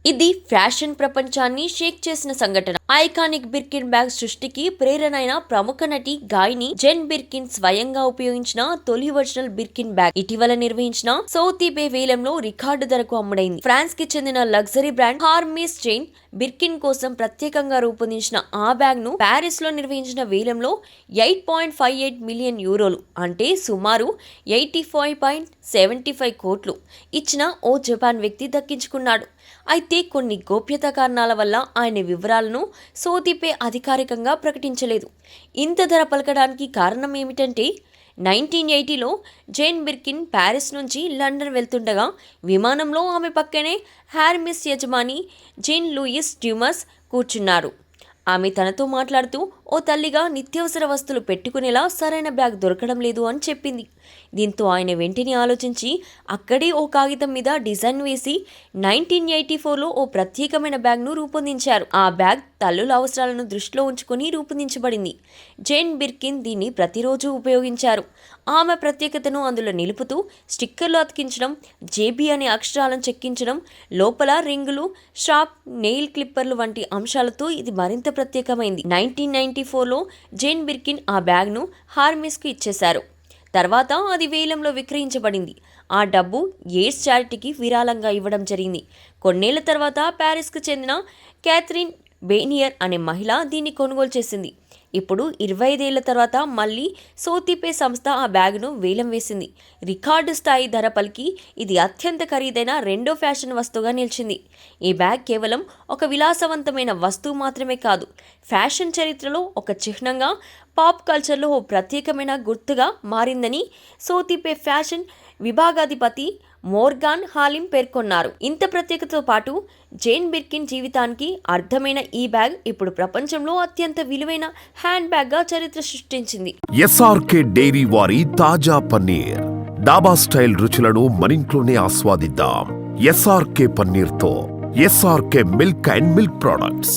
ఇది ఫ్యాషన్ ప్రపంచాన్ని షేక్ చేసిన సంఘటన. ఐకానిక్ బిర్కిన్ బ్యాగ్ సృష్టికి ప్రేరణైన ప్రముఖ నటి గాయని జెన్ బిర్కిన్ స్వయంగా ఉపయోగించిన తొలి ఒరిజినల్ బిర్కిన్ బ్యాగ్ ఇటీవల నిర్వహించిన సౌతీబే వేలంలో రికార్డు ధరకు అమ్ముడైంది. ఫ్రాన్స్ కి చెందిన లగ్జరీ బ్రాండ్ హార్మీస్ జైన్ బిర్కిన్ కోసం ప్రత్యేకంగా రూపొందించిన ఆ బ్యాగ్ ను ప్యారిస్ లో నిర్వహించిన వేలంలో 8.58 మిలియన్ యూరోలు అంటే సుమారు 85.75 కోట్లు ఇచ్చిన ఓ జపాన్ వ్యక్తి దక్కించుకున్నాడు. అయితే కొన్ని గోప్యతా కారణాల వల్ల ఆయన వివరాలను సౌతీపే అధికారికంగా ప్రకటించలేదు. ఇంత ధర పలకడానికి కారణం ఏమిటంటే 1980లో జేన్ బిర్కిన్ ప్యారిస్ నుంచి లండన్ వెళ్తుండగా విమానంలో ఆమె పక్కనే హార్మిస్ యజమాని జీన్ లూయిస్ డ్యూమస్ కూర్చున్నారు. ఆమె తనతో మాట్లాడుతూ ఓ తల్లిగా నిత్యావసర వస్తువులు పెట్టుకునేలా సరైన బ్యాగ్ దొరకడం లేదు అని చెప్పింది. దీంతో ఆయన వెంటనే ఆలోచించి అక్కడే ఓ కాగితం మీద డిజైన్ వేసి 1984లో ఓ ప్రత్యేకమైన బ్యాగ్ను రూపొందించారు. ఆ బ్యాగ్ తల్లుల అవసరాలను దృష్టిలో ఉంచుకొని రూపొందించబడింది. జేన్ బిర్కిన్ దీన్ని ప్రతిరోజు ఉపయోగించారు. ఆమె ప్రత్యేకతను అందులో నిలుపుతూ స్టిక్కర్లు అతికించడం, జేబీ అనే అక్షరాలను చెక్కించడం, లోపల రింగులు, షార్ప్ నెయిల్ క్లిప్పర్లు వంటి అంశాలతో ఇది మరింత ప్రత్యేకమైంది. 1994లో జేన్ బిర్కిన్ ఆ బ్యాగ్ను హార్మిస్కు ఇచ్చేశారు. తర్వాత అది వేలంలో విక్రయించబడింది. ఆ డబ్బు ఎయిడ్స్ చారిటీకి విరాళంగా ఇవ్వడం జరిగింది. కొన్నేళ్ల తర్వాత ప్యారిస్కు చెందిన క్యాథరిన్ బేనియర్ అనే మహిళ దీన్ని కొనుగోలు చేసింది. ఇప్పుడు 25 ఏళ్ల తర్వాత మళ్ళీ సౌతీపే సంస్థ ఆ బ్యాగును వేలం వేసింది. రికార్డు స్థాయి ధర పలికి ఇది అత్యంత ఖరీదైన రెండో ఫ్యాషన్ వస్తువుగా నిలిచింది. ఈ బ్యాగ్ కేవలం ఒక విలాసవంతమైన వస్తువు మాత్రమే కాదు, ఫ్యాషన్ చరిత్రలో ఒక చిహ్నంగా, పాప్ కల్చర్లో ఓ ప్రత్యేకమైన గుర్తుగా మారిందని సౌతీపే ఫ్యాషన్ విభాగాధిపతి మోర్గాన్ హాలిమ్ పేర్కొన్నారు. ఇంత ప్రత్యేకతతో పాటు జేన్ బిర్కిన్ జీవితానికి అర్థమైన ఈ బ్యాగ్ ఇప్పుడు ప్రపంచంలో అత్యంత విలువైన హ్యాండ్ బ్యాగ్ గా చరిత్ర సృష్టించింది. ఎస్ఆర్కే డైరీ వారి తాజా పన్నీర్, డాబా స్టైల్ రుచులను మనింట్లోనే ఆస్వాదిద్దాం. ఎస్ఆర్కే పన్నీర్ తో SRK milk and milk products.